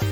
Hey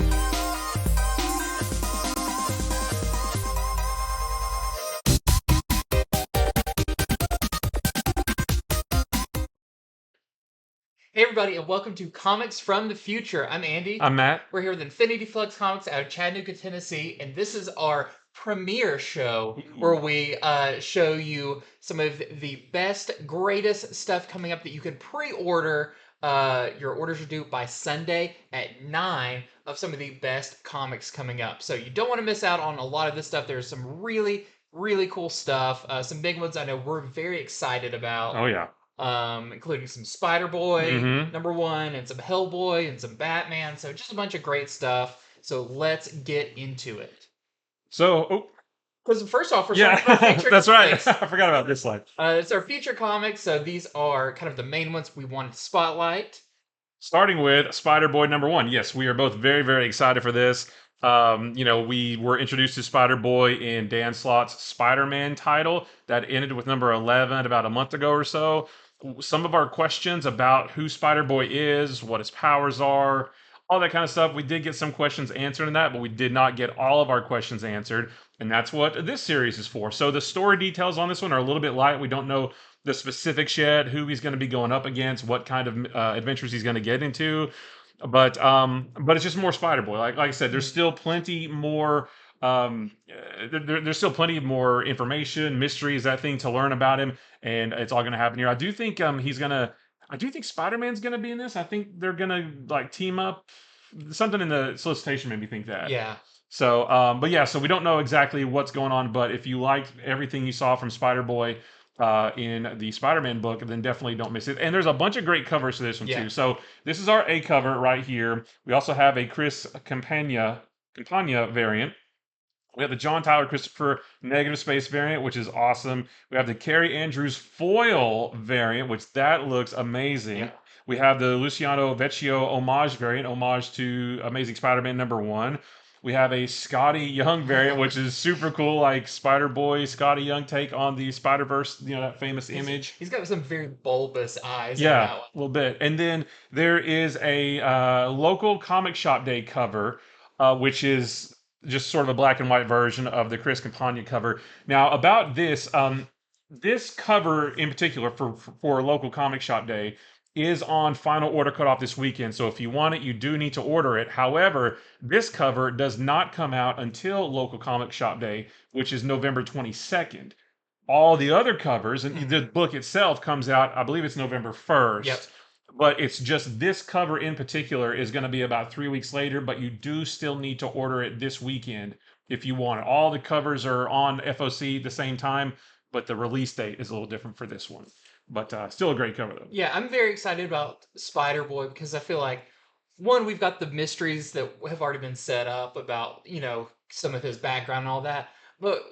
everybody, and welcome to Comics from the Future. I'm Andy. I'm Matt. We're here with Infinity Flux Comics out of Chattanooga, Tennessee, and this is our premiere show where we show you some of the best, greatest stuff coming up that you can pre-order. Your orders are due by Sunday at 9 of some of the best comics coming up. So you don't want to miss out on a lot of this stuff. There's some really, really cool stuff. Some big ones I know we're very excited about. Oh yeah. Including some Spider-Boy Mm-hmm. #1 and some Hellboy and some Batman. So just a bunch of great stuff. So let's get into it. So, Because first off, we're yeah, starting with our featured that's right. comics. I forgot about this slide. It's our feature comics. So these are kind of the main ones we wanted to spotlight. Starting with Spider-Boy #1. Yes, we are both very, very excited for this. We were introduced to Spider-Boy in Dan Slott's Spider-Man title that ended with number 11 about a month ago or so. Some of our questions about who Spider-Boy is, what his powers are, all that kind of stuff. We did get some questions answered in that, but we did not get all of our questions answered. And that's what this series is for. So the story details on this one are a little bit light. We don't know the specifics yet, who he's going to be going up against, what kind of adventures he's going to get into. But it's just more Spider-Boy. Like I said, there's still plenty more there's still plenty more information, mysteries, that thing to learn about him, and it's all going to happen here. I do think I do think Spider-Man's going to be in this. I think they're going to like team up. Something in the solicitation made me think that. Yeah. So, but yeah, so we don't know exactly what's going on. But if you liked everything you saw from Spider-Boy in the Spider-Man book, then definitely don't miss it. And there's a bunch of great covers to this one too. So this is our A cover right here. We also have a Chris Campana variant. We have the John Tyler Christopher Negative Space variant, which is awesome. We have the Carrie Andrews foil variant, which that looks amazing. Yeah. We have the Luciano VECCHIO homage variant, homage to Amazing Spider-Man #1. We have a Skottie Young variant, which is super cool, like Spider-Boy, Skottie Young take on the Spider-Verse, that famous image. He's got some very bulbous eyes. Yeah, a little bit. And then there is a local comic shop day cover, which is just sort of a black and white version of the Chris Campana cover. Now, about this, this cover in particular for local comic shop day is on final order cutoff this weekend. So if you want it, you do need to order it. However, this cover does not come out until local comic shop day, which is November 22nd. All the other covers, and the book itself comes out, I believe it's November 1st. Yep. But it's just this cover in particular is going to be about 3 weeks later, but you do still need to order it this weekend if you want it. All the covers are on FOC at the same time, but the release date is a little different for this one. But still a great cover, though. Yeah, I'm very excited about Spider-Boy because I feel like, one, we've got the mysteries that have already been set up about, some of his background and all that. But,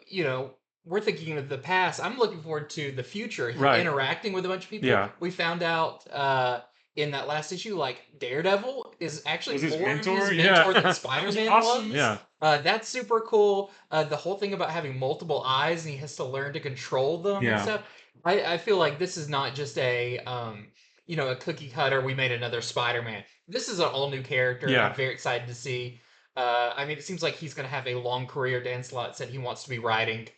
we're thinking of the past. I'm looking forward to the future, him interacting with a bunch of people. Yeah. We found out in that last issue, like, Daredevil is actually his more mentor? his mentor than Spider-Man Awesome. was. Yeah. That's super cool. The whole thing about having multiple eyes and he has to learn to control them and stuff. I feel like this is not just a cookie cutter. We made another Spider-Man. This is an all new character. Yeah. I'm very excited to see. It seems like he's going to have a long career. Dan Slott said he wants to be writing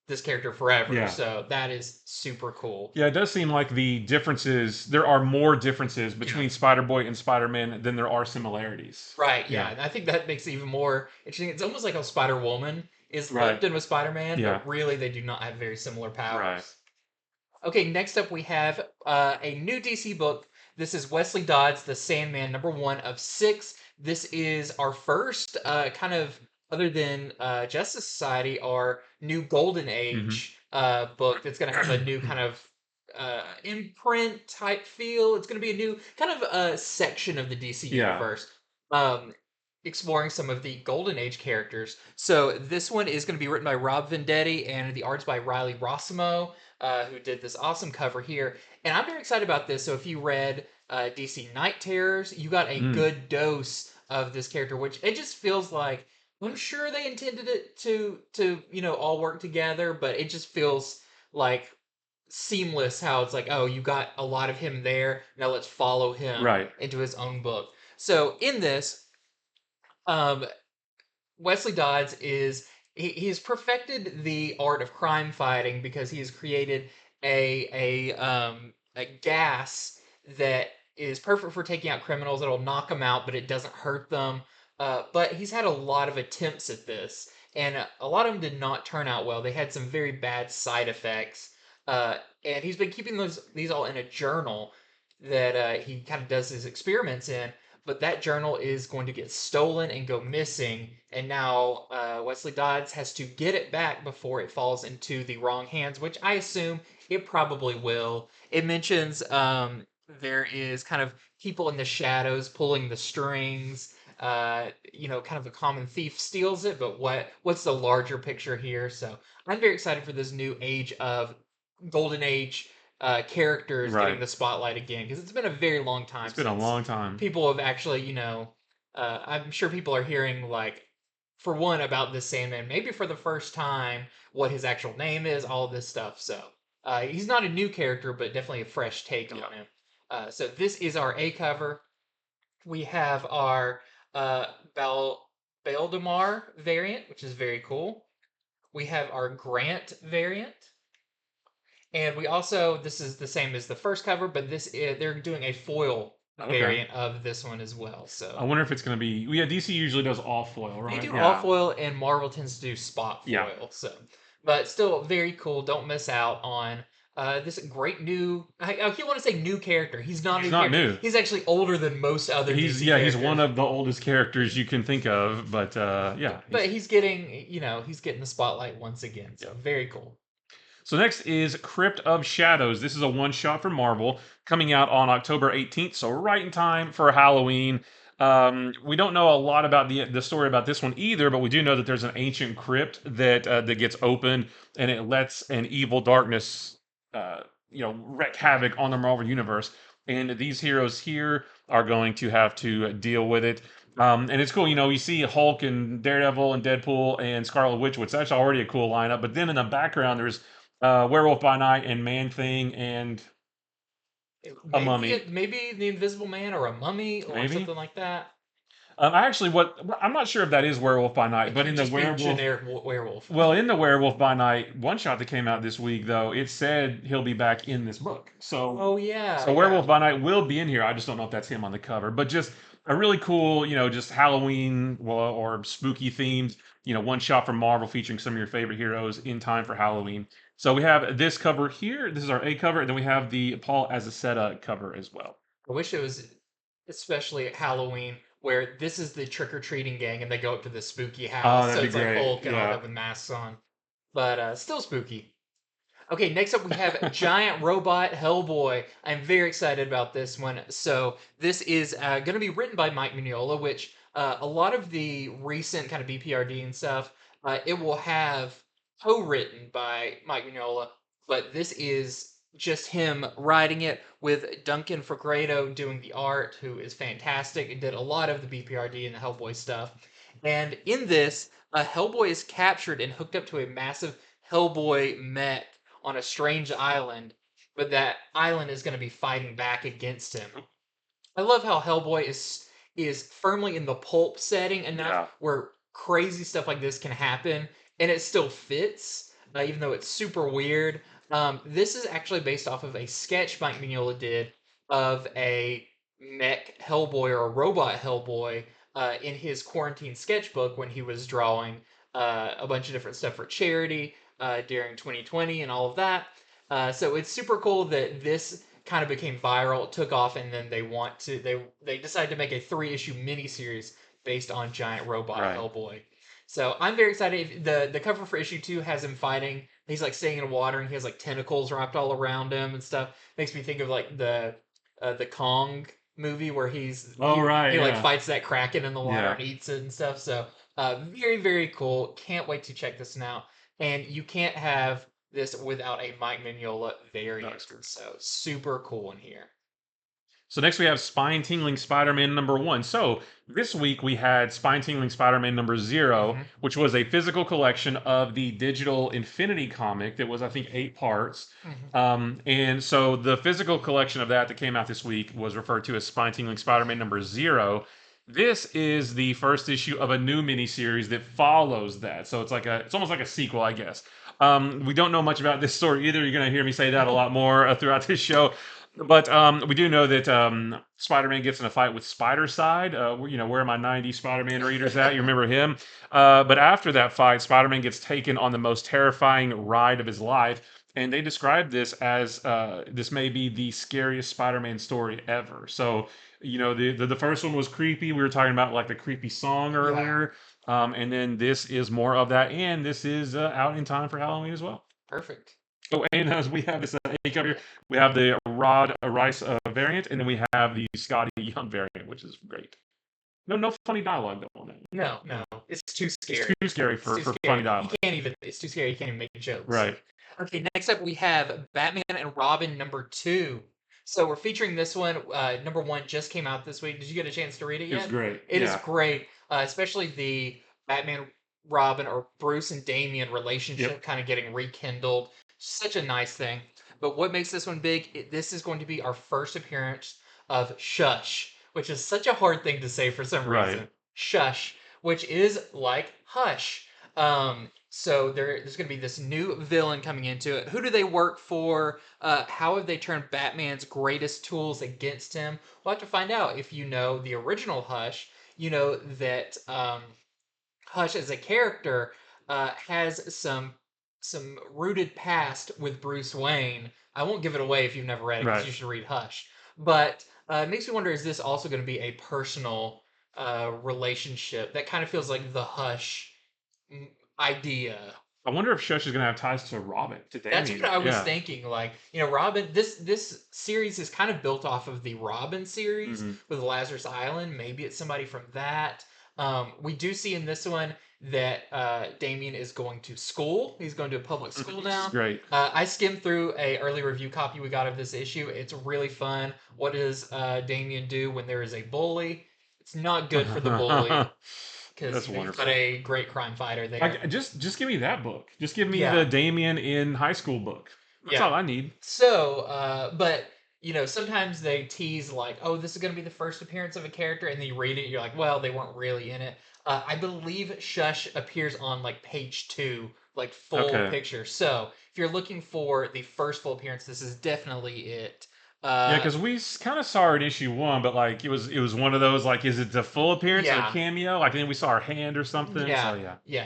this character forever. Yeah. So that is super cool. Yeah, it does seem like there are more differences between Spider-Boy and Spider-Man than there are similarities. Right, yeah. And I think that makes it even more interesting. It's almost like how Spider-Woman is linked in with Spider-Man, but really they do not have very similar powers. Right. Okay, next up we have a new DC book. This is Wesley Dodds, The Sandman, #1 of 6. This is our first kind of, other than Justice Society, our new Golden Age book that's going to have a new kind of imprint type feel. It's going to be a new kind of section of the DC universe. Exploring some of the Golden Age characters. So this one is going to be written by Rob Vendetti and the art's by Riley Rossmo, who did this awesome cover here. And I'm very excited about this. So if you read DC Night Terrors, you got a good dose of this character, which it just feels like, I'm sure they intended it to all work together, but it just feels like seamless how it's like, oh, you got a lot of him there, now let's follow him into his own book. So in this, Um, Wesley Dodds is he's perfected the art of crime fighting because he has created a gas that is perfect for taking out criminals. It'll knock them out, but it doesn't hurt them. But he's had a lot of attempts at this, and a lot of them did not turn out well. They had some very bad side effects, and he's been keeping these all in a journal that he kind of does his experiments in, but that journal is going to get stolen and go missing, and now Wesley Dodds has to get it back before it falls into the wrong hands, which I assume it probably will. It mentions there is kind of people in the shadows pulling the strings. Kind of a common thief steals it, but what's the larger picture here? So I'm very excited for this new age of Golden Age characters getting Right. the spotlight again because it's been a very long time It's been a since long time. people have actually, I'm sure people are hearing like, for one, about this Sandman, maybe for the first time, what his actual name is, all this stuff. So he's not a new character, but definitely a fresh take Yeah. on him. So this is our A cover. We have our uh, Bal Baldemar variant, which is very cool. We have our Grant variant. And we also, this is the same as the first cover, but they're doing a foil Okay. variant of this one as well. I So wonder if it's going to be. Yeah, DC usually does all foil, they right? do all Yeah. foil, and Marvel tends to do spot Yeah. foil. So, but still very cool. Don't miss out on this great new. I keep want to say new character. He's not a He's new not character. new. He's actually older than most other He's DC yeah, he's one characters. of the oldest characters you can think of, but yeah, But he's he's getting the spotlight once again. So yeah. very cool. So next is Crypt of Shadows. This is a one shot from Marvel coming out on October 18th, so right in time for Halloween. We don't know a lot about the story about this one either, but we do know that there's an ancient crypt that gets opened and it lets an evil darkness, uh, wreak havoc on the Marvel universe. And these heroes here are going to have to deal with it. And it's cool, you see Hulk and Daredevil and Deadpool and Scarlet Witch, which that's already a cool lineup. But then in the background, there's Werewolf by Night and Man Thing and a Mummy, Maybe the Invisible Man or a mummy or maybe. something like that. I actually, what I'm not sure if that is Werewolf by Night, It but could in the just be Werewolf, generic werewolf. well, in the Werewolf by Night one shot that came out this week, though, it said he'll be back in this book. So, Oh yeah, so yeah. Werewolf by Night will be in here. I just don't know if that's him on the cover, but just a really cool, just Halloween or spooky themed, one shot from Marvel featuring some of your favorite heroes in time for Halloween. So we have this cover here. This is our A cover, and then we have the Paul Azaceta cover as well. I wish it was especially at Halloween where this is the trick or treating gang and they go up to the spooky Oh, house. So that'd be it's like great. Hulk and all Yeah. that with masks on, but still spooky. Okay, next up we have Giant Robot Hellboy. I'm very excited about this one. So this is going to be written by Mike Mignola, which a lot of the recent kind of BPRD and stuff, it will have co-written by Mike Mignola, but this is just him writing it with Duncan Fegredo doing the art, who is fantastic and did a lot of the BPRD and the Hellboy stuff. And in this, Hellboy is captured and hooked up to a massive Hellboy mech on a strange island, but that island is going to be fighting back against him. I love how Hellboy is firmly in the pulp setting enough Yeah. where crazy stuff like this can happen, and it still fits, even though it's super weird. This is actually based off of a sketch Mike Mignola did of a mech Hellboy or a robot Hellboy in his quarantine sketchbook when he was drawing a bunch of different stuff for charity during 2020 and all of that. So it's super cool that this kind of became viral, took off, and then they decided to make a 3-issue miniseries based on Giant Robot Right. Hellboy. So I'm very excited. The cover for issue 2 has him fighting. He's like staying in water, and he has like tentacles wrapped all around him and stuff. Makes me think of like the Kong movie where Oh, right. he like Yeah. fights that kraken in the water Yeah. and eats it and stuff. So very very cool. Can't wait to check this one out. And you can't have this without a Mike Mignola variant. That's true. So super cool in here. So next we have Spine-Tingling Spider-Man #1. So this week we had Spine-Tingling Spider-Man #0, Hmm. which was a physical collection of the digital Infinity comic that was, I think, 8 parts. Hmm. And so the physical collection of that came out this week was referred to as Spine-Tingling Spider-Man #0. This is the first issue of a new miniseries that follows that. So it's almost like a sequel, I guess. We don't know much about this story either. You're going to hear me say that a lot more throughout this show. But we do know that Spider-Man gets in a fight with Spider-Side. Where are my '90s Spider-Man readers at? You remember him? But after that fight, Spider-Man gets taken on the most terrifying ride of his life. And they describe this as this may be the scariest Spider-Man story ever. So the first one was creepy. We were talking about like the creepy song earlier. And then this is more of that, and this is out in time for Halloween as well. Perfect. Oh, and as we have this ink up here, we have the Rod Rice variant, and then we have the Skottie Young variant, which is great. No funny dialogue though on that. No, it's too scary. It's too scary for scary. funny dialogue. It's too scary. You can't even make jokes. Right. Okay, next up we have Batman and Robin #2. So we're featuring this one. #1 just came out this week. Did you get a chance to read it yet? It's great. It is great, especially the Batman, Robin, or Bruce and Damian relationship kind of getting rekindled. Such a nice thing. But what makes this one big, this is going to be our first appearance of Shush, which is such a hard thing to say for some reason. Right. Shush, which is like Hush. So there's going to be this new villain coming into it. Who do they work for? How have they turned Batman's greatest tools against him? We'll have to find out. If you know the original Hush, you know that Hush as a character has some rooted past with Bruce Wayne. I won't give it away if you've never read it, because you should read Hush. But it makes me wonder, is this also going to be a personal relationship that kind of feels like the Hush idea? I wonder if Shush is going to have ties to Robin, to Damian. That's what I was thinking. Like, Robin, this series is kind of built off of the Robin series with Lazarus Island. Maybe it's somebody from that. We do see in this one that Damian is going to school. He's going to a public school now. Great. I skimmed through a early review copy we got of this issue. It's really fun. What does Damian do when there is a bully? It's not good for the bully. Because you've got a great crime fighter there. Just give me that book. Just give me the Damian in high school book. That's all I need. So, but sometimes they tease like, oh, this is going to be the first appearance of a character, and then you read it, you're like, well, they weren't really in it. I believe Shush appears on like page 2, like full picture. So if you're looking for the first full appearance, this is definitely it. Because we kind of saw her in issue 1, but like it was one of those like, is it the full appearance or a cameo? Like then we saw her hand or something.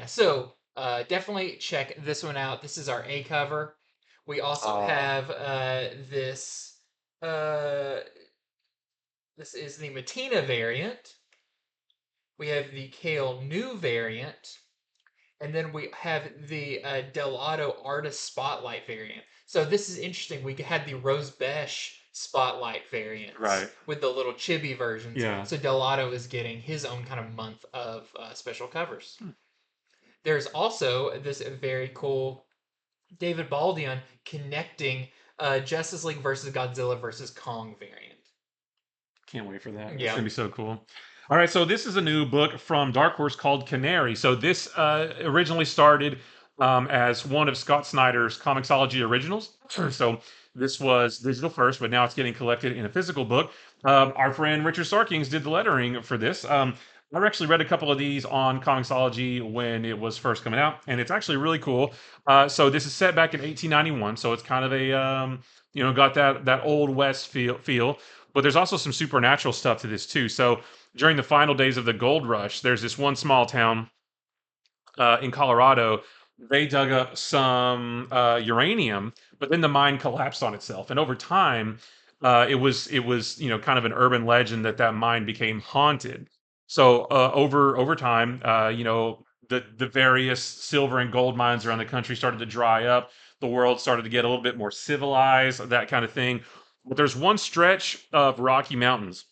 So definitely check this one out. This is our A cover. We also have this. This is the MATTINA variant. We have the Kale New variant. And then we have the Delotto Artist Spotlight variant. So this is interesting. We had the Rose Besh Spotlight variants with the little chibi versions. So Delotto is getting his own kind of month of special covers. There's also this very cool David Baldeon connecting Justice League versus Godzilla versus Kong variant. Can't wait for that. It's going to be so cool. All right, so this is a new book from Dark Horse called Canary. So this originally started as one of Scott Snyder's Comixology originals. So this was digital first, but now it's getting collected in a physical book. Our friend Richard Starkings did the lettering for this. I actually read a couple of these on Comixology when it was first coming out, and it's actually really cool. So this is set back in 1891, so it's kind of a got that old West feel. But there's also some supernatural stuff to this too. So during the final days of the gold rush, there's this one small town in Colorado. They dug up some uranium, but then the mine collapsed on itself. And over time, it was kind of an urban legend that mine became haunted. So over time, the various silver and gold mines around the country started to dry up. The world started to get a little bit more civilized, that kind of thing. But there's one stretch of Rocky Mountains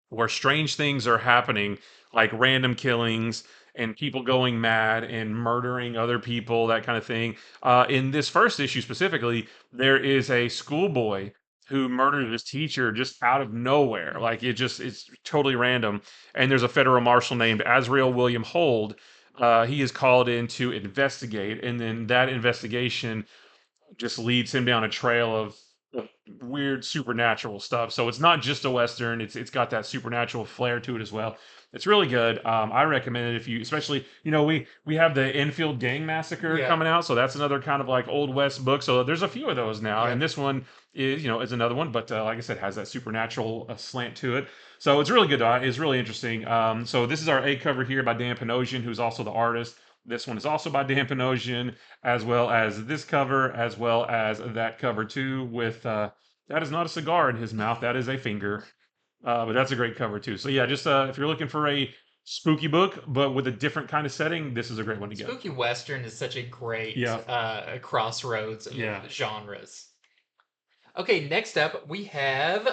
where strange things are happening, like random killings and people going mad and murdering other people, that kind of thing. In this first issue specifically, there is a schoolboy who murdered his teacher just out of nowhere. Like it's totally random. And there's a federal marshal named Azrael William Hold. He is called in to investigate, and then that investigation just leads him down a trail of weird supernatural stuff. So it's not just a western. It's got that supernatural flair to it as well. It's really good. I recommend it if you, especially we have the Enfield Gang Massacre Yeah. coming out, so that's another kind of like old west book. So there's a few of those now, Yeah. and this one is another one, but like I said, has that supernatural slant to it. So it's really good. It's really interesting. So this is our A cover here by Dan Panosian, who's also the artist. This one is also by Dan Panosian, as well as this cover, as well as that cover too, with that is not a cigar in his mouth, that is a finger. But that's a great cover too. So yeah, just if you're looking for a spooky book, but with a different kind of setting, this is a great one to get. Spooky Western is such a great Yeah. crossroads of Yeah. genres. Okay, next up we have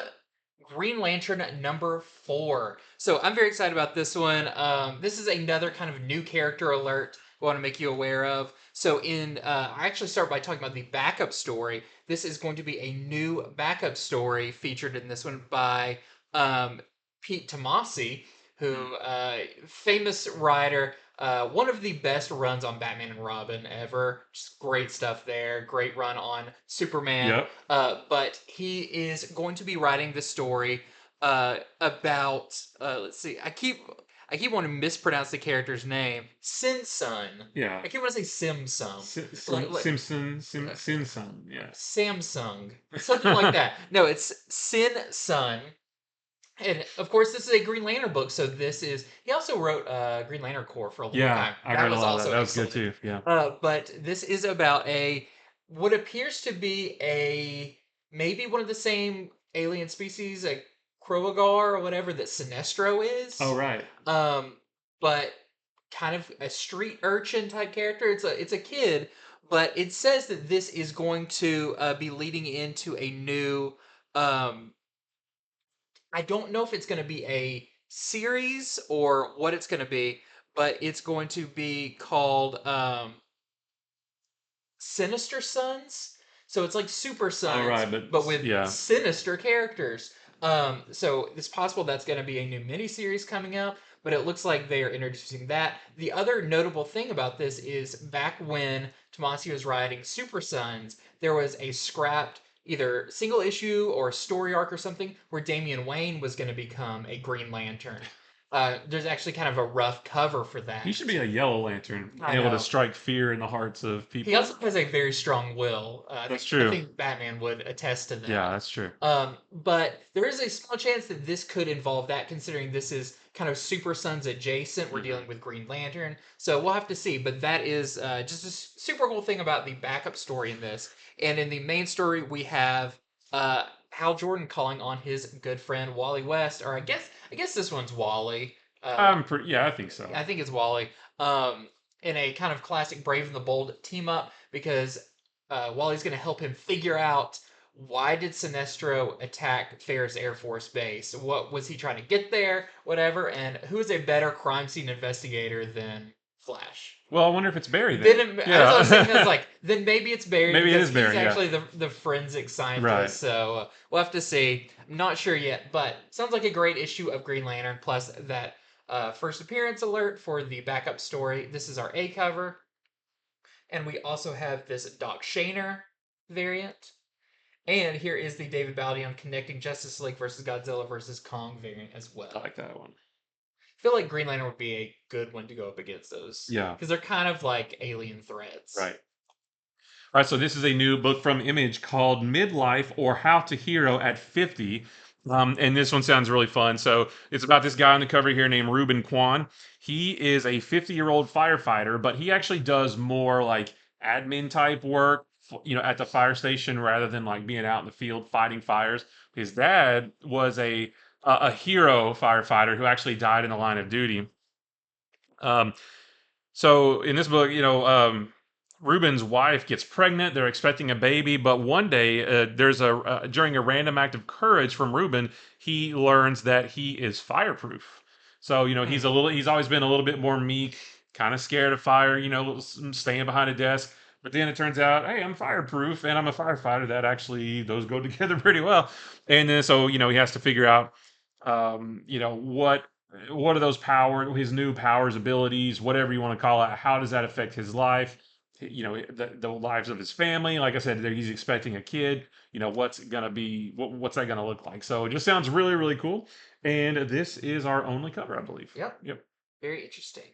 Green Lantern number 4. So I'm very excited about this one. This is another kind of new character alert I want to make you aware of. So I actually start by talking about the backup story. This is going to be a new backup story featured in this one by Pete Tomasi, who famous writer. One of the best runs on Batman and Robin ever. Just great stuff there. Great run on Superman. Yep. But he is going to be writing the story about. Let's see. I keep wanting to mispronounce the character's name. Sin Sun. Yeah. I keep want to say Simsum. Simpson. Yeah. Samsung. Something like that. No, it's Sin Sun. And of course, this is a Green Lantern book, so this is. He also wrote Green Lantern Corps for a long time. I read a lot of that. That was excellent. good too. Yeah. But this is about what appears to be maybe one of the same alien species, a Kroagar or whatever that Sinestro is. Oh right. But kind of a street urchin type character. It's a kid, but it says that this is going to be leading into a new. I don't know if it's going to be a series or what it's going to be, but it's going to be called Sinister Sons. So it's like Super Sons, right, but with sinister characters. So it's possible that's going to be a new miniseries coming out, but it looks like they are introducing that. The other notable thing about this is back when Tomasi was writing Super Sons, there was a scrapped either single issue or story arc or something where Damian Wayne was going to become a Green Lantern. There's actually kind of a rough cover for that. He should be a Yellow Lantern, able to strike fear in the hearts of people. He also has a very strong will. That's true. I think Batman would attest to that. Yeah, that's true. But there is a small chance that this could involve that, considering this is kind of Super Sons adjacent. We're dealing with Green Lantern, so we'll have to see. But that is just a super cool thing about the backup story in this. And in the main story, we have Hal Jordan calling on his good friend Wally West, or I guess this one's Wally. I think so. I think it's Wally. In a kind of classic Brave and the Bold team up, because Wally's going to help him figure out why did Sinestro attack Ferris Air Force Base? What was he trying to get there? Whatever. And who is a better crime scene investigator than Flash? Well, I wonder if it's Barry then. I was thinking, then maybe it's Barry. Maybe it is Barry. He's actually the forensic scientist. Right. So we'll have to see. I'm not sure yet, but sounds like a great issue of Green Lantern. Plus that first appearance alert for the backup story. This is our A cover. And we also have this Doc Shaner variant. And here is the David Baldeon connecting Justice League versus Godzilla versus Kong variant as well. I like that one. I feel like Green Lantern would be a good one to go up against those. Yeah. Because they're kind of like alien threats. Right. All right, so this is a new book from Image called Midlife or How to Hero at 50. And this one sounds really fun. So it's about this guy on the cover here named Ruben Kwan. He is a 50-year-old firefighter, but he actually does more like admin type work, at the fire station rather than like being out in the field fighting fires. His dad was a hero firefighter who actually died in the line of duty. So in this book, Ruben's wife gets pregnant. They're expecting a baby, but one day during a random act of courage from Ruben, he learns that he is fireproof. So he's always been a little bit more meek, kind of scared of fire, staying behind a desk. But then it turns out, hey, I'm fireproof and I'm a firefighter. That actually, those go together pretty well. And then so he has to figure out, what are those his new powers, abilities, whatever you want to call it. How does that affect his life? the lives of his family. Like I said, he's expecting a kid. What's gonna be what's that gonna look like? So it just sounds really really cool. And this is our only cover, I believe. Yep. Yep. Very interesting.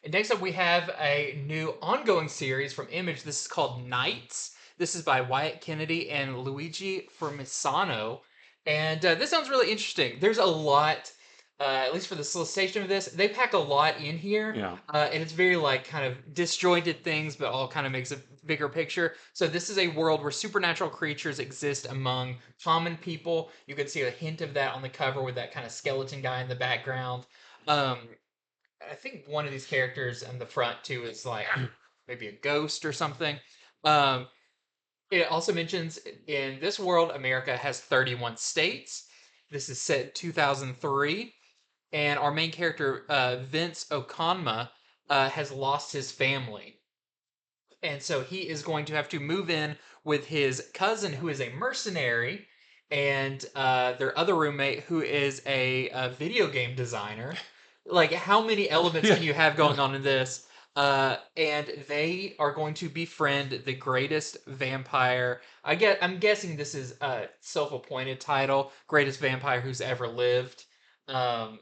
And next up, we have a new ongoing series from Image. This is called Knights. This is by Wyatt Kennedy and Luigi Formisano. And this sounds really interesting. There's a lot, at least for the solicitation of this, they pack a lot in here. Yeah. And it's very like kind of disjointed things, but all kind of makes a bigger picture. So this is a world where supernatural creatures exist among common people. You can see a hint of that on the cover with that kind of skeleton guy in the background. Um, I think one of these characters on the front too is like maybe a ghost or something. Um, it also mentions in this world, America has 31 states. This is set in 2003, and our main character, Vince Okonma, has lost his family. And so he is going to have to move in with his cousin, who is a mercenary, and their other roommate, who is a video game designer. Like, how many elements Yeah. can you have going on in this? And they are going to befriend the greatest vampire. I'm guessing this is a self-appointed title, greatest vampire who's ever lived. Um,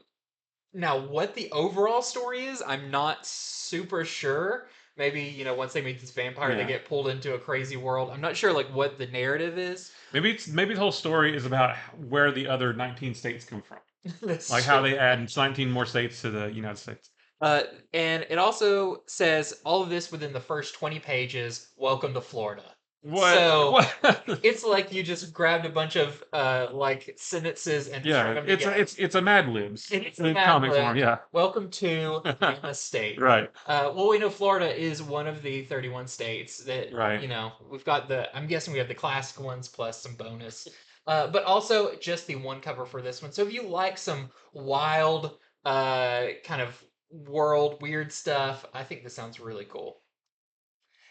Now, what the overall story is, I'm not super sure. Maybe, once they meet this vampire, they Yeah. get pulled into a crazy world. I'm not sure, like, what the narrative is. Maybe the whole story is about where the other 19 states come from, That's like how true. they add 19 more states to the United States. And it also says all of this within the first 20 pages. Welcome to Florida. What? So What? it's like you just grabbed a bunch of like sentences and Yeah, strung them it's together. a Mad Libs It's a in Mad comic Lib. form. Yeah. Welcome to Bama State. Right. Well, we know Florida is one of the 31 states that, Right. we've got I'm guessing we have the classic ones plus some bonus. But also just the one cover for this one. So if you like some wild, kind of world, weird stuff, I think this sounds really cool.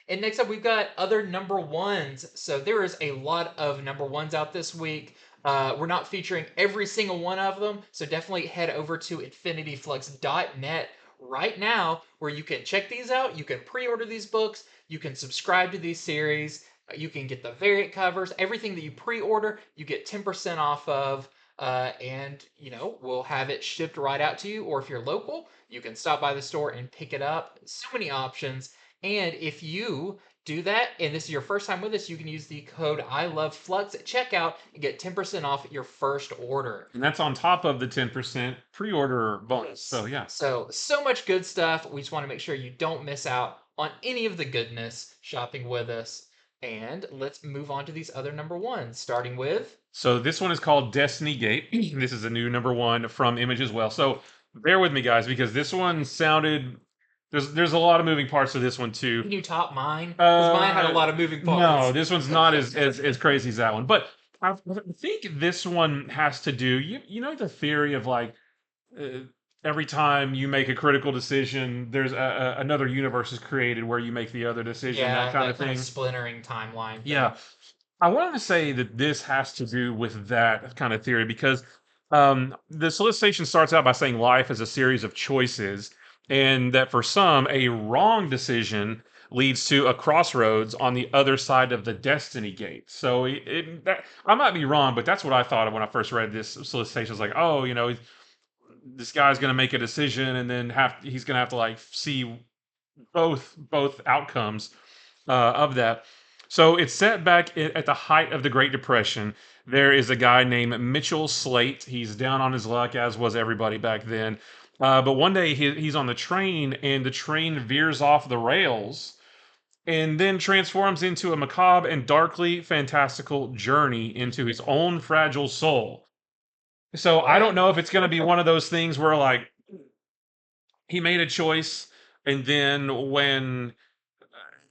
And next up, we've got other number ones. So there is a lot of number ones out this week. We're not featuring every single one of them, so definitely head over to infinityflux.net right now where you can check these out. You can pre-order these books. You can subscribe to these series. You can get the variant covers. Everything that you pre-order, you get 10% off of. And, we'll have it shipped right out to you. Or if you're local, you can stop by the store and pick it up. So many options. And if you do that, and this is your first time with us, you can use the code ILOVEFLUX at checkout and get 10% off your first order. And that's on top of the 10% pre-order bonus. So yeah. So much good stuff. We just want to make sure you don't miss out on any of the goodness shopping with us. And let's move on to these other number ones, starting with. So this one is called Destiny Gate. This is a new number one from Image as well. So bear with me, guys, because this one sounded. There's a lot of moving parts to this one too. Can you top mine? Because mine had a lot of moving parts. No, this one's not as crazy as that one. But I think this one has to do. The theory of like every time you make a critical decision, there's another universe is created where you make the other decision. Yeah, that kind of thing. Splintering timeline. Yeah. I wanted to say that this has to do with that kind of theory because the solicitation starts out by saying life is a series of choices, and that for some, a wrong decision leads to a crossroads on the other side of the destiny gate. So I might be wrong, but that's what I thought of when I first read this solicitation. I was like, oh, this guy's going to make a decision, and then he's going to have to like see both outcomes of that. So it's set back at the height of the Great Depression. There is a guy named Mitchell Slate. He's down on his luck, as was everybody back then. But one day he's on the train, and the train veers off the rails and then transforms into a macabre and darkly fantastical journey into his own fragile soul. So I don't know if it's going to be one of those things where, like, he made a choice, and then when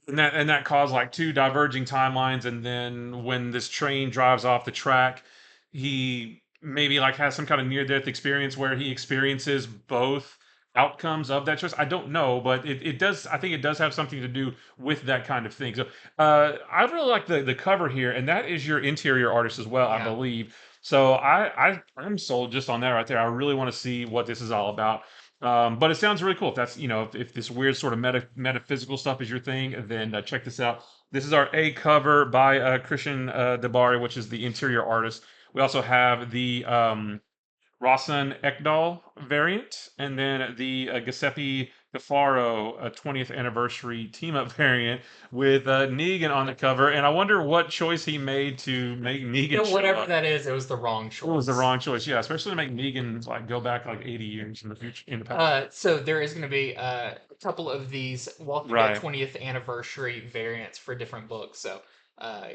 that caused like two diverging timelines, and then when this train drives off the track, he maybe like has some kind of near death experience where he experiences both outcomes of that choice. I don't know, but it does. I think it does have something to do with that kind of thing. So I really like the cover here, and that is your interior artist as well, I Yeah. believe. So I'm sold just on that right there. I really want to see what this is all about. But it sounds really cool. If that's if this weird sort of metaphysical stuff is your thing, then check this out. This is our A cover by Christian Debari, which is the interior artist. We also have the Rasan Ekdal variant, and then the Giuseppe Gaffaro 20th anniversary team up variant with Negan on the cover. And I wonder what choice he made to make Negan show whatever up. that is, it was the wrong It was the choice. wrong choice, yeah, especially to make Negan like go back like 80 years in the future in the past. So there is going to be a couple of these Walking Dead Right. 20th anniversary variants for different books. So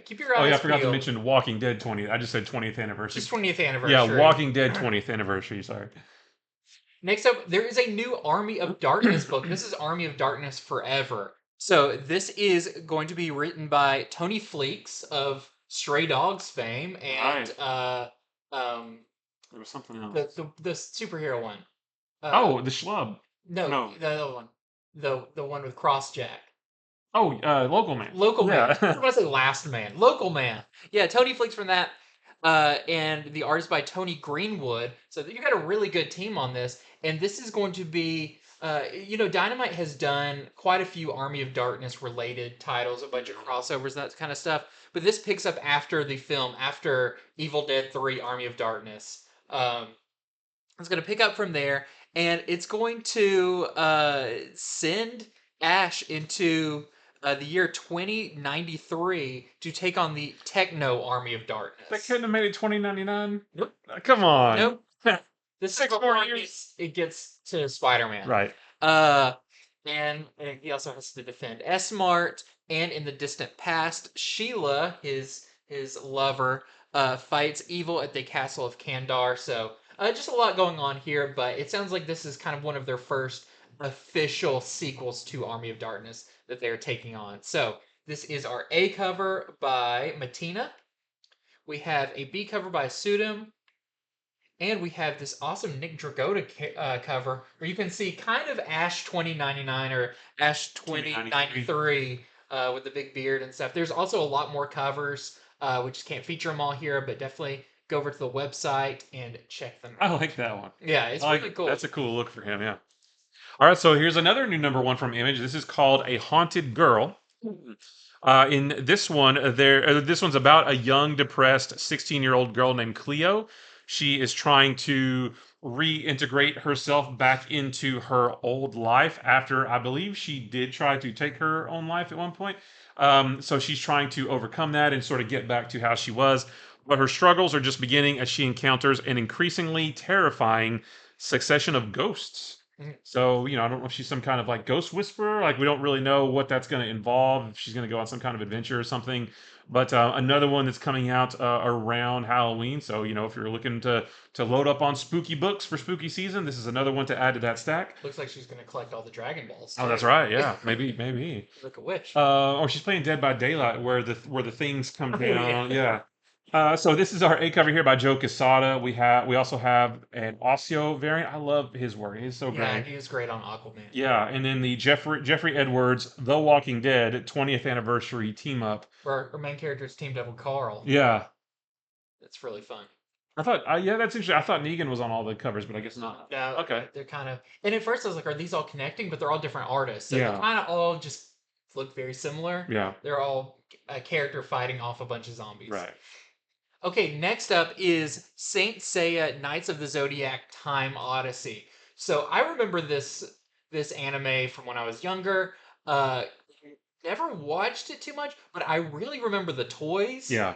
keep your Oh yeah, I eyes forgot to peeled. mention Walking Dead 20th. I just said 20th anniversary. Just 20th Yeah, anniversary. Walking Dead 20th anniversary. Sorry. Next up, there is a new Army of Darkness book. This is Army of Darkness Forever. So this is going to be written by Tony Fleeks of Stray Dogs fame and Right. There was something else. the superhero one. Oh, the Schlub. No, No. the other one. The one with Crossjack. Oh, Local Man. Local Man. I Yeah. want to say Last Man. Local Man. Yeah, Tony Fleeks from that. And the artist by Tony Greenwood. So you got a really good team on this. And this is going to be, Dynamite has done quite a few Army of Darkness related titles, a bunch of crossovers, that kind of stuff. But this picks up after the film, after Evil Dead 3 Army of Darkness. It's going to pick up from there. And it's going to send Ash into the year 2093 to take on the Techno Army of They Darkness. couldn't have made it 2099. Nope. Come on. Nope. This is 6 more before years. it gets to Spider-Man. Right. Uh, and he also has to defend S-Mart, and in the distant past, Sheila, his lover, fights evil at the castle of Kandar. So just a lot going on here, but it sounds like this is kind of one of their first official sequels to Army of Darkness that they're taking on. So this is our A cover by Mattina. We have a B cover by Sudum. And we have this awesome Nick Dragotta cover where you can see kind of Ash 2099 or Ash 2093 with the big beard and stuff. There's also a lot more covers. We just can't feature them all here, but definitely go over to the website and check them I out. like that one. Yeah, it's really cool. That's a cool look for him, yeah. All right, so here's another new #1 from Image. This is called A Haunted Girl. In this one, this one's about a young, depressed 16-year-old girl named Cleo. She is trying to reintegrate herself back into her old life after I believe she did try to take her own life at one point. So she's trying to overcome that and sort of get back to how she was. But her struggles are just beginning as she encounters an increasingly terrifying succession of ghosts. Mhm. So, I don't know if she's some kind of like ghost whisperer. Like, we don't really know what that's going to involve. If she's going to go on some kind of adventure or something. But another one that's coming out around Halloween. So, if you're looking to load up on spooky books for spooky season, this is another one to add to that stack. Looks like she's going to collect all the Dragon Balls. Oh, that's too. right. Yeah, maybe. Like a witch. Or she's playing Dead by Daylight, where the things come Oh, down. yeah. Yeah. So this is our A cover here by Joe Quesada. We also have an Osseo variant. I love his work. He's so Yeah, great. he was great on Aquaman. Yeah, and then the Jeffrey Edwards The Walking Dead 20th anniversary team up. Where our main character is teamed up with Carl. Yeah. It's really fun. I thought yeah, that's interesting. I thought Negan was on all the covers, but I guess not. No, Okay. they're kind of. And at first I was like, are these all connecting? But they're all different artists, so Yeah. they kind of all just look very similar. Yeah. They're all a character fighting off a bunch of zombies. Right. Okay, next up is Saint Seiya: Knights of the Zodiac Time Odyssey. So I remember this anime from when I was younger. Never watched it too much, but I really remember the toys. Yeah.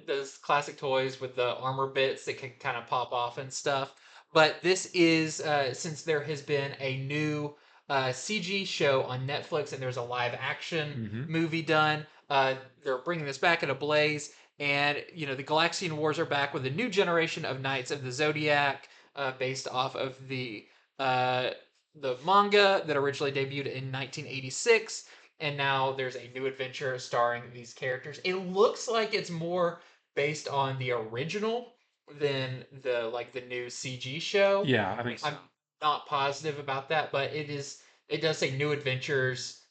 Those classic toys with the armor bits that can kind of pop off and stuff. But this is since there has been a new CG show on Netflix and there's a live action movie done. They're bringing this back in a blaze, and the Galaxian Wars are back with a new generation of Knights of the Zodiac, based off of the manga that originally debuted in 1986. And now there's a new adventure starring these characters. It looks like it's more based on the original than the new CG show. Yeah, I think so. I'm not positive about that, but it does say new adventures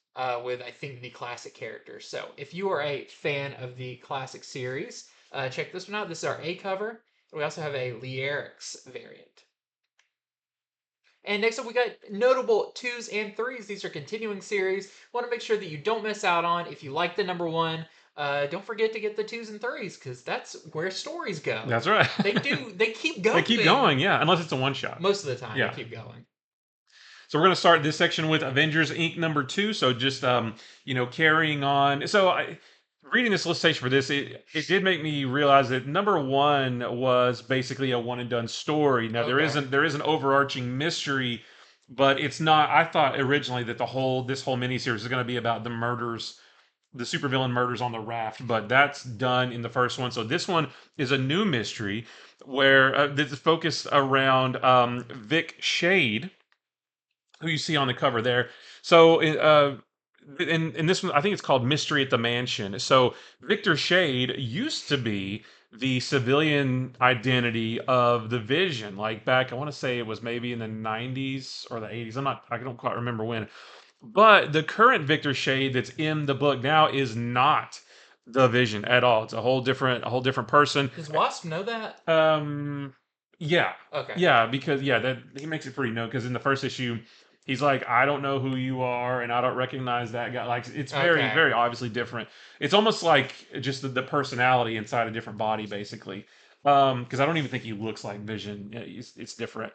with I think the classic characters. So if you are a fan of the classic series, check this one out. This is our A cover. We also have a Lierix variant. And next up, we got notable 2s and 3s. These are continuing series. Want to make sure that you don't miss out on. If you like the number 1, don't forget to get the 2s and 3s because that's where stories go. That's right. They do. They keep going. They keep going, yeah, unless it's a one shot. Most of the time, Yeah. they keep going. So we're going to start this section with Avengers Ink number 2. So just carrying on. So reading this solicitation for this, it did make me realize that number 1 was basically a one and done story. Now there is an overarching mystery, but it's not. I thought originally that this whole miniseries is going to be about the murders, the supervillain murders on the raft, but that's done in the first one. So this one is a new mystery where this is focused around Vic Shade, who you see on the cover there. So in this one, I think it's called Mystery at the Mansion. So Victor Shade used to be the civilian identity of the Vision, like back, I want to say it was maybe in the 90s or the 80s. I don't quite remember when. But the current Victor Shade that's in the book now is not the Vision at all. It's a whole different person. Does Wasp know that? Yeah. Okay. Yeah, because that he makes it pretty known because in the first issue, he's like, I don't know who you are, and I don't recognize that guy. Like, it's very, very obviously different. It's almost like just the personality inside a different body, basically. Because I don't even think he looks like Vision. It's different.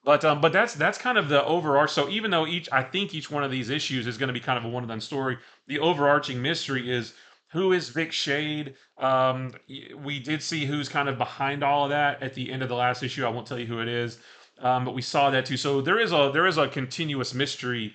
But that's kind of the overarch. So even though I think each one of these issues is going to be kind of a one and done story, the overarching mystery is who is Vic Shade. We did see who's kind of behind all of that at the end of the last issue. I won't tell you who it is. But we saw that too. So there is a continuous mystery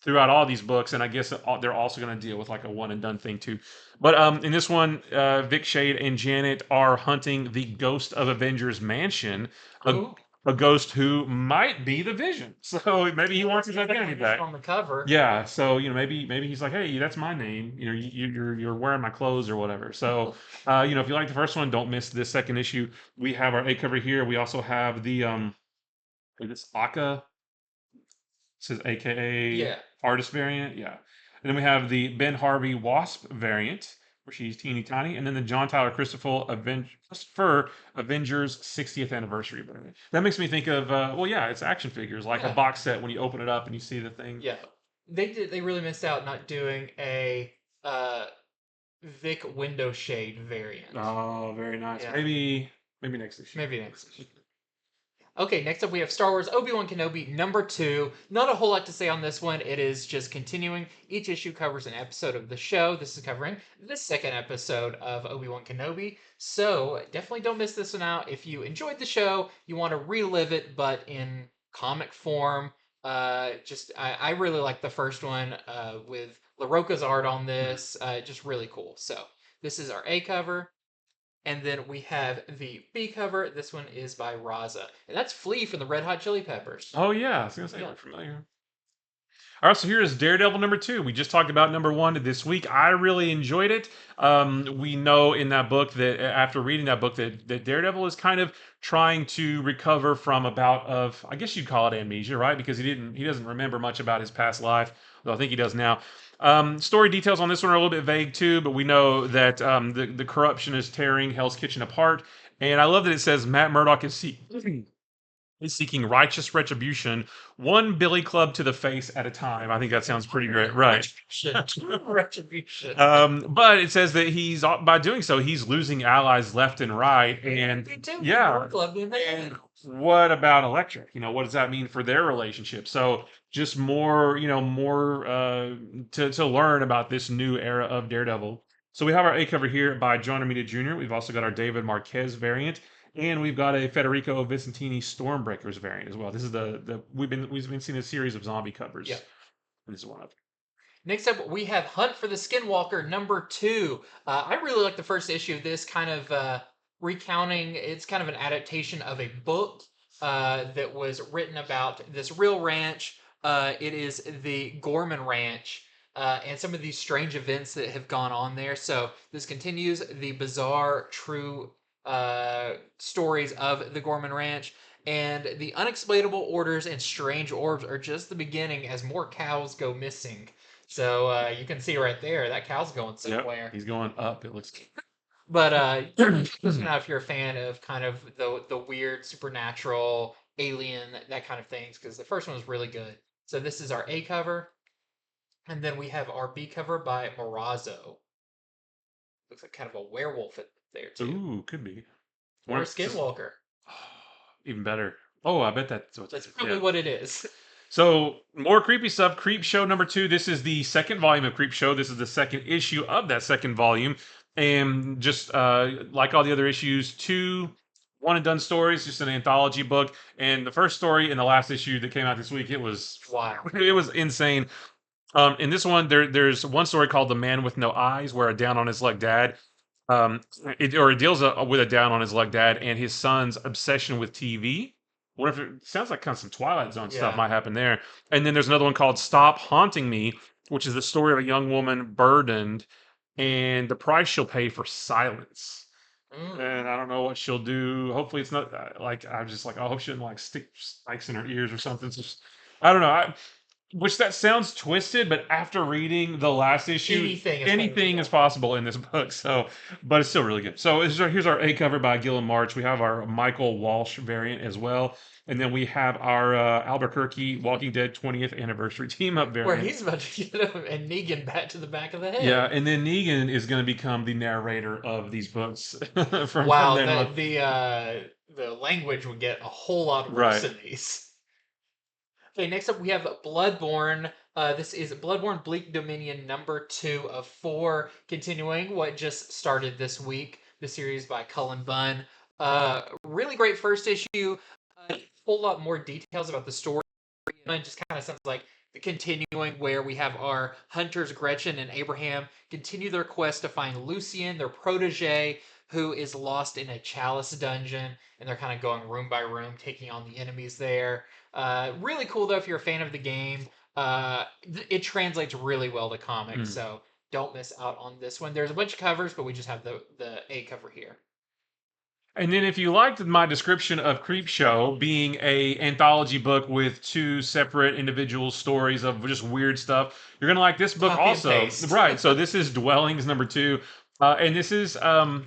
throughout all these books, and I guess they're also going to deal with like a one and done thing too. But in this one, Vic Shade and Janet are hunting the ghost of Avengers Mansion, a ghost who might be the Vision. So maybe he wants his identity back on the cover. Yeah. So maybe he's like, hey, that's my name. You're wearing my clothes or whatever. So if you like the first one, don't miss this second issue. We have our A cover here. We also have the this Aka, says AKA artist variant, yeah. And then we have the Ben Harvey Wasp variant, where she's teeny tiny, and then the John Tyler Christopher Avengers 60th anniversary variant. That makes me think of it's action figures, like a box set when you open it up and you see the thing. Yeah, they really missed out not doing a Vic Window Shade variant. Oh, very nice. Yeah. Maybe next issue. Maybe next issue. Okay, next up we have Star Wars Obi-Wan Kenobi number 2. Not a whole lot to say on this one. It is just continuing. Each issue covers an episode of the show. This is covering the second episode of Obi-Wan Kenobi. So definitely don't miss this one out. If you enjoyed the show, you want to relive it, but in comic form. I really like the first one with LaRocca's art on this. Just really cool. So this is our A cover. And then we have the B cover. This one is by Raza. And that's Flea from the Red Hot Chili Peppers. Oh, yeah. I was going to say, we're familiar. All right, so here is Daredevil number 2. We just talked about number 1 this week. I really enjoyed it. We know in that book that after reading that book that Daredevil is kind of trying to recover from a bout of, I guess you'd call it amnesia, right? Because he doesn't remember much about his past life, though I think he does now. Story details on this one are a little bit vague too, but we know that the corruption is tearing Hell's Kitchen apart. And I love that it says Matt Murdock is seeking righteous retribution, one billy club to the face at a time. I think that sounds pretty great, right? Retribution. But it says that by doing so, he's losing allies left and right. And and what about Electric? What does that mean for their relationship? So just more to learn about this new era of Daredevil. So we have our A cover here by John Romita Jr. We've also got our David Marquez variant. And we've got a Federico Vicentini Stormbreakers variant as well. This is we've been seeing a series of zombie covers. Yeah. And this is one of them. Next up, we have Hunt for the Skinwalker number 2. I really like the first issue of this, kind of recounting. It's kind of an adaptation of a book that was written about this real ranch. It is the Gorman Ranch. And some of these strange events that have gone on there. So this continues the bizarre, true stories of the Gorman Ranch, and the unexplainable orders and strange orbs are just the beginning as more cows go missing. So you can see right there that cow's going somewhere. Yep, he's going up. It looks. But if you're a fan of kind of the weird supernatural alien, that kind of things, because the first one was really good. So this is our A cover, and then we have our B cover by Morazzo. Looks like kind of a werewolf there too, Ooh, could be. or a Just skinwalker. even better. Oh, I bet that's what. That's probably what it is. So more creepy stuff. Creep Show number 2. This is the second volume of Creep Show. This is the second issue of that second volume, and just like all the other issues, 2 one and done stories, just an anthology book. And the first story in the last issue that came out this week, it was Wow. it was insane. In this one, there's one story called "The Man with No Eyes," where a down on his luck dad, it deals with a down on his luck dad and his son's obsession with TV. What if it sounds like kind of some Twilight Zone stuff Yeah. might happen there? And then there's another one called "Stop Haunting Me," which is the story of a young woman burdened and the price she'll pay for silence. And I don't know what she'll do. Hopefully, it's not like I'm just like, I hope she didn't like stick spikes in her ears or something. Just, I don't know. Which that sounds twisted, but after reading the last issue, anything is possible in this book. So, but it's still really good. So here's our A cover by Gillen March. We have our Michael Walsh variant as well, and then we have our Albuquerque Walking Dead 20th anniversary team up variant. Where he's about to get him and Negan back to the back of the head. Yeah, and then Negan is going to become the narrator of these books. Wow, the language would get a whole lot worse in these. Okay, next up we have Bloodborne. This is Bloodborne Bleak Dominion number 2 of 4, continuing what just started this week. The series by Cullen Bunn. Really great first issue. A whole lot more details about the story. And just kind of sounds like the continuing where we have our hunters Gretchen and Abraham continue their quest to find Lucian, their protege, who is lost in a chalice dungeon, and they're kind of going room by room, taking on the enemies there. Really cool though if you're a fan of the game. It translates really well to comics, so don't miss out on this one. There's a bunch of covers, but we just have the A cover here. And then if you liked my description of Creepshow being a anthology book with 2 separate individual stories of just weird stuff, you're going to like this book also. Right. So this is Dwellings number 2. And this is kind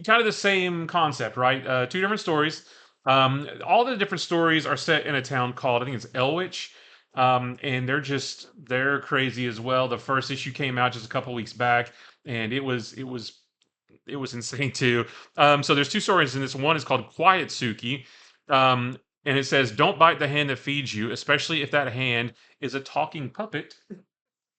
of the same concept, right? 2 different stories. All the different stories are set in a town called, I think it's Elwich. And they're crazy as well. The first issue came out just a couple weeks back, and it was insane too. So there's 2 stories in this. One is called Quiet Suki, and it says, "Don't bite the hand that feeds you, especially if that hand is a talking puppet."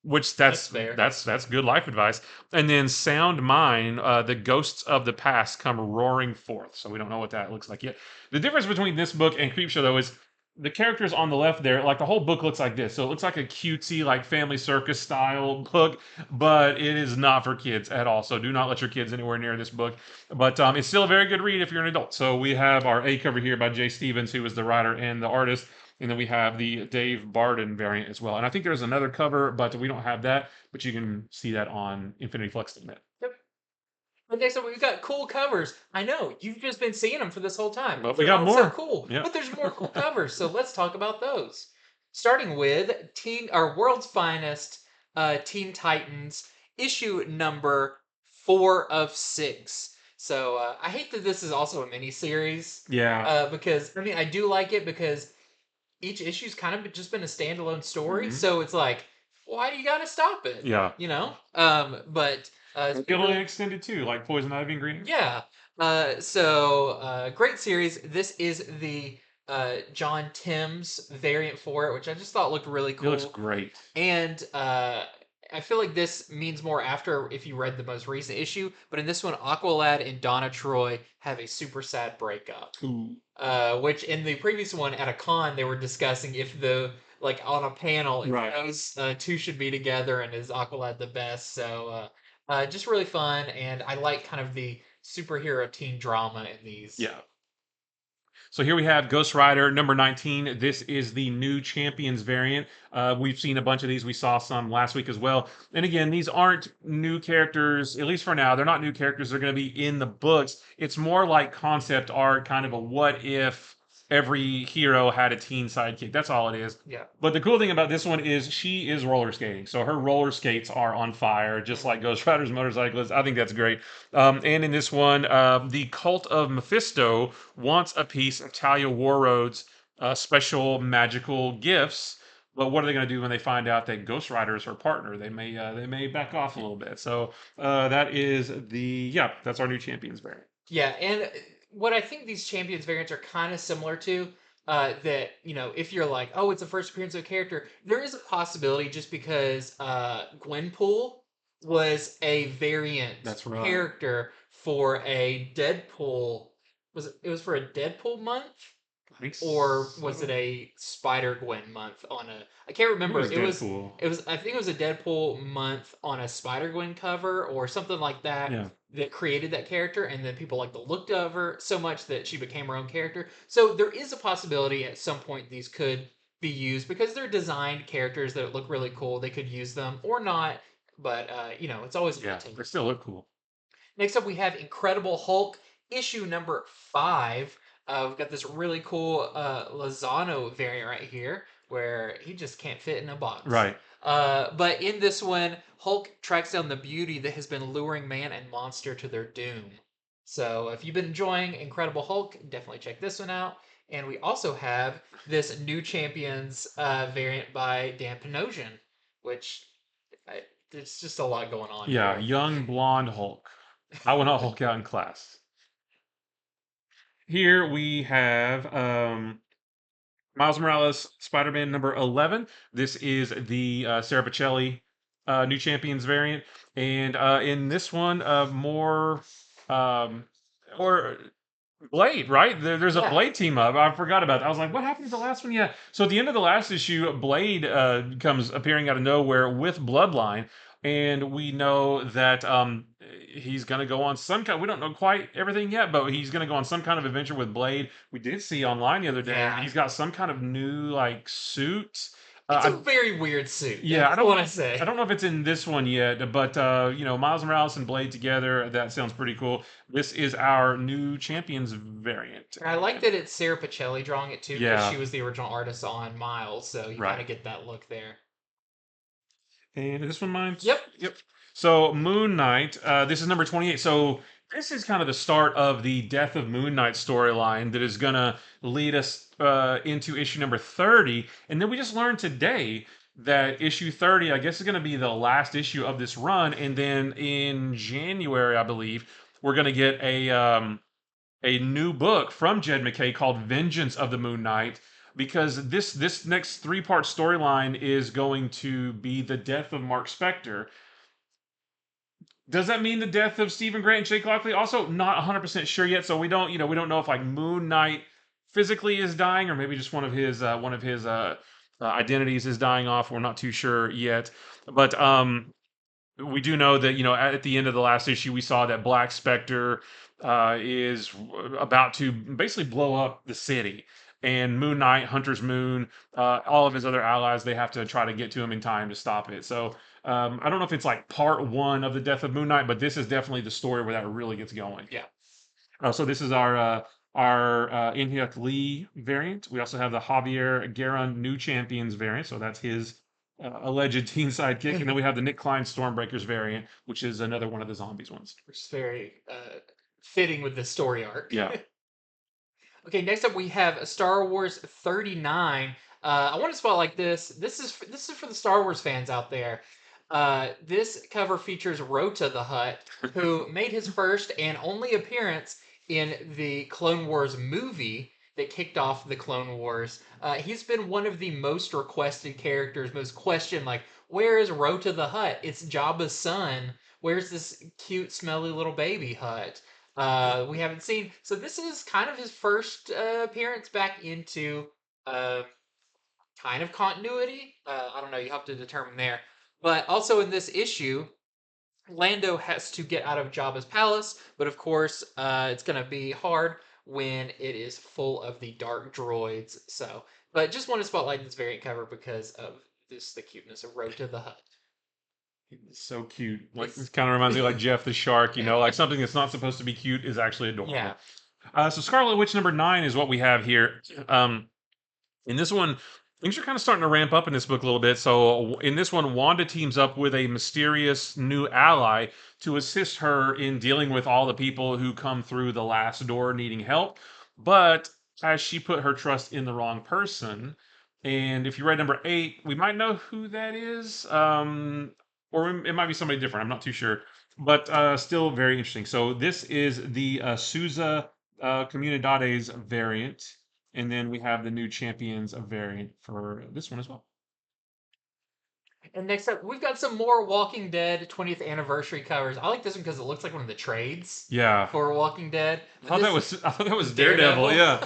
Which that's good life advice. And then Sound Mind, the ghosts of the past come roaring forth. So we don't know what that looks like yet. The difference between this book and Creepshow though is the characters on the left there, like the whole book looks like this. So it looks like a cutesy, like Family Circus style book, but it is not for kids at all. So do not let your kids anywhere near this book. But it's still a very good read if you're an adult. So we have our A cover here by Jay Stevens, who is the writer and the artist. And then we have the Dave Barden variant as well. And I think there's another cover, but we don't have that. But you can see that on infinityflux.net. Yep. Okay, so we've got cool covers. I know, you've just been seeing them for this whole time. But we got more. So cool. Yep. But there's more cool covers, so let's talk about those. Starting with World's Finest Teen Titans, issue number 4 of 6. So I hate that this is also a mini-series. Yeah. Because, I mean, I do like it because each issue's kind of just been a standalone story, so it's like, why do you gotta stop it? Yeah. You know? But it'll be extended too, like Poison Ivy and Green. Yeah. So great series. This is the John Timms variant for it, which I just thought looked really cool. It looks great. And I feel like this means more after if you read the most recent issue, but in this one, Aqualad and Donna Troy have a super sad breakup. Ooh. Which in the previous one at a con they were discussing if like on a panel if those 2 should be together and is Aqualad the best. So just really fun, and I like kind of the superhero teen drama in these. Yeah. So here we have Ghost Rider number 19. This is the new Champions variant. We've seen a bunch of these. We saw some last week as well. And again, these aren't new characters, at least for now. They're not new characters. They're going to be in the books. It's more like concept art, kind of a what if every hero had a teen sidekick. That's all it is. Yeah. But the cool thing about this one is she is roller skating. So her roller skates are on fire, just like Ghost Rider's motorcyclist. I think that's great. And in this one, the Cult of Mephisto wants a piece of Talia Warroad's special magical gifts. But what are they going to do when they find out that Ghost Rider is her partner? They may back off a little bit. So that is that's our new champions variant. Yeah, and what I think these champions variants are kind of similar to, that if you're like, oh, it's the first appearance of a character, there is a possibility just because Gwenpool was a variant That's right. character for a Deadpool. It was for a Deadpool month? Or was it a Spider Gwen month on a? I can't remember. It was Deadpool. It was. I think it was a Deadpool month on a Spider Gwen cover or something like that. Yeah. That created that character, and then people like the look of her so much that she became her own character. So there is a possibility at some point these could be used because they're designed characters that look really cool. They could use them or not, but it's always Yeah, they still look cool. Next up, we have Incredible Hulk, issue number 5. We've got this really cool Lozano variant right here, where he just can't fit in a box. Right. But in this one, Hulk tracks down the beauty that has been luring man and monster to their doom. So if you've been enjoying Incredible Hulk, definitely check this one out. And we also have this New Champions variant by Dan Panosian, which there's just a lot going on Yeah, here. young blonde Hulk. I will not Hulk out in class. Here we have Miles Morales Spider-Man number 11. This is the Sarah Pacelli New Champions variant. And in this one, more or Blade, right? There's a Yeah. Blade team up. I forgot about that. I was like, what happened to the last one? Yeah. So at the end of the last issue, Blade comes appearing out of nowhere with Bloodline. And we know that he's going to go on some kind. We don't know quite everything yet, but he's going to go on some kind of adventure with Blade. We did see online the other day. Yeah. He's got some kind of new like suit. It's a very weird suit. Yeah, I don't want to say. I don't know if it's in this one yet, but Miles Morales and Blade together, that sounds pretty cool. This is our new Champions variant. I like that it's Sarah Pacelli drawing it too, because Yeah. she was the original artist on Miles, so you Right. kind of get that look there. And is this one mine? Yep. Yep. So Moon Knight, this is number 28. So this is kind of the start of the Death of Moon Knight storyline that is going to lead us into issue number 30. And then we just learned today that issue 30, I guess, is going to be the last issue of this run. And then in January, I believe, we're going to get a new book from Jed MacKay called Vengeance of the Moon Knight, because this next 3-part storyline is going to be the death of Mark Spector. Does that mean the death of Stephen Grant and Jake Lockley? Also, not 100% sure yet. So we don't know if like Moon Knight physically is dying, or maybe just one of his identities is dying off. We're not too sure yet. But we do know that at the end of the last issue, we saw that Black Spectre is about to basically blow up the city. And Moon Knight, Hunter's Moon, all of his other allies, they have to try to get to him in time to stop it. So I don't know if it's like part 1 of the death of Moon Knight, but this is definitely the story where that really gets going. Yeah. So this is our Inhyuk Lee variant. We also have the Javier Guerin New Champions variant. So that's his alleged teen sidekick. And then we have the Nick Klein Stormbreakers variant, which is another one of the zombies ones. Which is very fitting with the story arc. Yeah. Okay, next up we have Star Wars 39. I want to spotlight this. This is for the Star Wars fans out there. This cover features Rota the Hutt, who made his first and only appearance in the Clone Wars movie that kicked off the Clone Wars. He's been one of the most requested characters, most questioned, like, where is Rota the Hutt? It's Jabba's son. Where's this cute, smelly little baby Hutt? We haven't seen. So this is kind of his first appearance back into kind of continuity. I don't know. You have to determine there. But also in this issue, Lando has to get out of Jabba's palace. But of course, it's going to be hard when it is full of the dark droids. So, but just want to spotlight this variant cover because of the cuteness of Rota the Hutt. It's so cute. Like, this kind of reminds me of like Jeff the Shark, like something that's not supposed to be cute is actually adorable. Yeah. So Scarlet Witch number 9 is what we have here. In this one, things are kind of starting to ramp up in this book a little bit. So in this one, Wanda teams up with a mysterious new ally to assist her in dealing with all the people who come through the last door needing help. But has she put her trust in the wrong person? And if you read number 8, we might know who that is, or it might be somebody different. I'm not too sure, but still very interesting. So this is the Souza Comunidades variant, and then we have the new Champions variant for this one as well. And next up, we've got some more Walking Dead 20th anniversary covers. I like this one because it looks like one of the trades Yeah, for Walking Dead. I thought that was Daredevil. Daredevil. Yeah,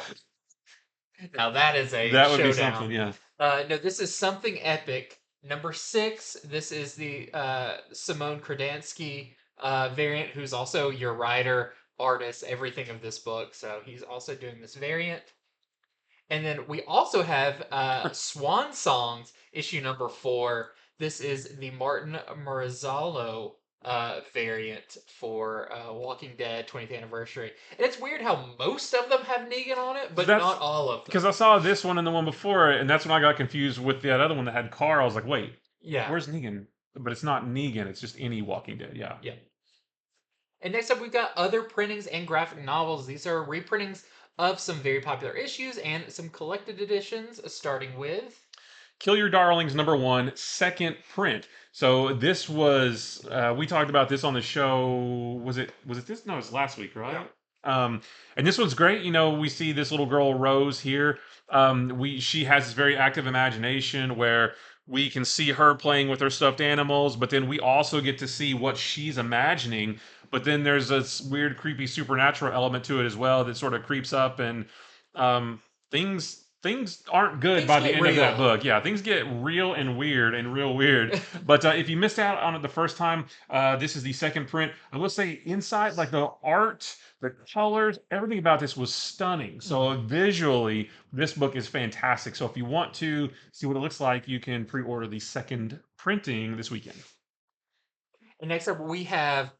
Now that is a that would be showdown. something. Yeah. No, this is Something Epic. Number 6, this is the Simone Kradansky variant, who's also your writer, artist, everything of this book. So he's also doing this variant. And then we also have Swan Songs, issue number 4. This is the Martin Marzalo variant for Walking Dead 20th anniversary. And it's weird how most of them have Negan on it, but not all of them. Because I saw this one and the one before it, and that's when I got confused with that other one that had KAARE. I was like, wait, where's Negan? But it's not Negan, it's just any Walking Dead, yeah. Yeah. And next up, we've got other printings and graphic novels. These are reprintings of some very popular issues and some collected editions, starting with Kill Your Darlings #1, second print. So this was we talked about this on the show. Was it this? No, it was last week, right? Yeah. And this one's great. You know, we see this little girl Rose here. She has this very active imagination where we can see her playing with her stuffed animals, but then we also get to see what she's imagining. But then there's this weird, creepy supernatural element to it as well that sort of creeps up, and things aren't good by the end of that book. Yeah, things get real and weird and real weird. But if you missed out on it the first time, this is the second print. I will say inside, like the art, the colors, everything about this was stunning. So visually, this book is fantastic. So if you want to see what it looks like, you can pre-order the second printing this weekend. And next up, we have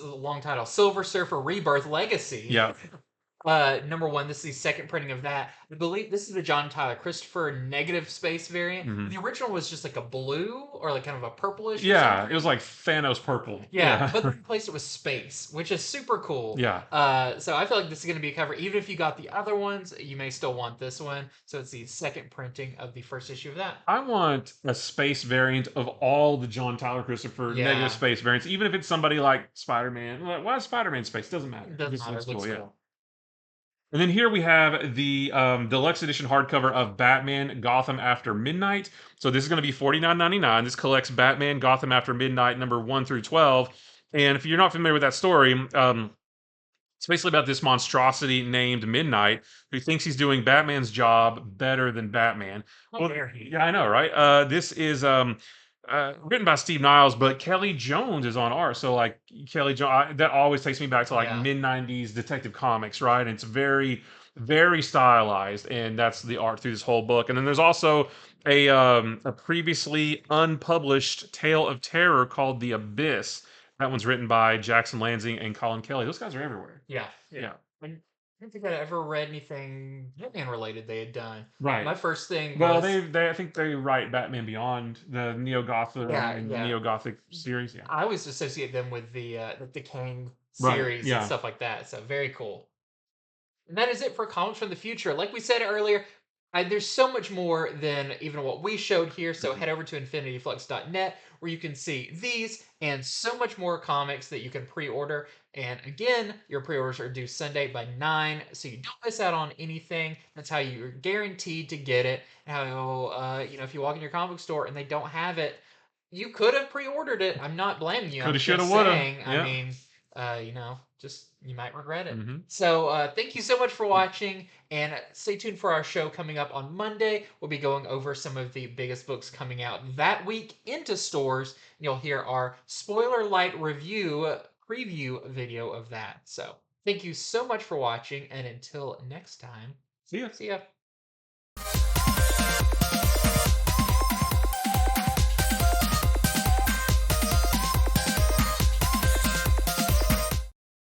long title Silver Surfer Rebirth Legacy. Yeah. #1, this is the second printing of that. I believe this is the John Tyler Christopher negative space variant. Mm-hmm. The original was just like a blue or like kind of a purplish. Yeah, it was like Thanos purple. Yeah, but they replaced it with space, which is super cool. Yeah. So I feel like this is going to be a cover. Even if you got the other ones, you may still want this one. So it's the second printing of the first issue of that. I want a space variant of all the John Tyler Christopher negative space variants, even if it's somebody like Spider-Man. Why is Spider-Man space? Doesn't matter. It doesn't matter. It looks cool. And then here we have the deluxe edition hardcover of Batman Gotham After Midnight. So this is going to be $49.99. This collects Batman Gotham After Midnight #1 through 12. And if you're not familiar with that story, it's basically about this monstrosity named Midnight who thinks he's doing Batman's job better than Batman. Yeah, I know, right? This is written by Steve Niles, but Kelly Jones is on art. So like Kelly Jones, that always takes me back to like mid-90s Detective Comics, right? And it's very, very stylized, and that's the art through this whole book. And then there's also a previously unpublished tale of terror called The Abyss. That one's written by Jackson Lansing and Colin Kelly. Those guys are everywhere. Yeah. I don't think I'd ever read anything Batman related they had done. Right. My first thing was... Well, I think they write Batman Beyond, the Neo-Gotham and the Neo-Gothic series. Yeah. I always associate them with the Kang series and stuff like that. So very cool. And that is it for Comics from the Future. Like we said earlier, there's so much more than even what we showed here. So head over to infinityflux.net where you can see these and so much more comics that you can pre-order. And again, your pre-orders are due Sunday by 9, so you don't miss out on anything. That's how you're guaranteed to get it. How if you walk in your comic book store and they don't have it, you could have pre-ordered it. I'm not blaming you. Coulda, shoulda, woulda. I mean, you might regret it. Mm-hmm. So thank you so much for watching, and stay tuned for our show coming up on Monday. We'll be going over some of the biggest books coming out that week into stores. You'll hear our spoiler light preview video of that. So thank you so much for watching, and until next time, see ya. See ya.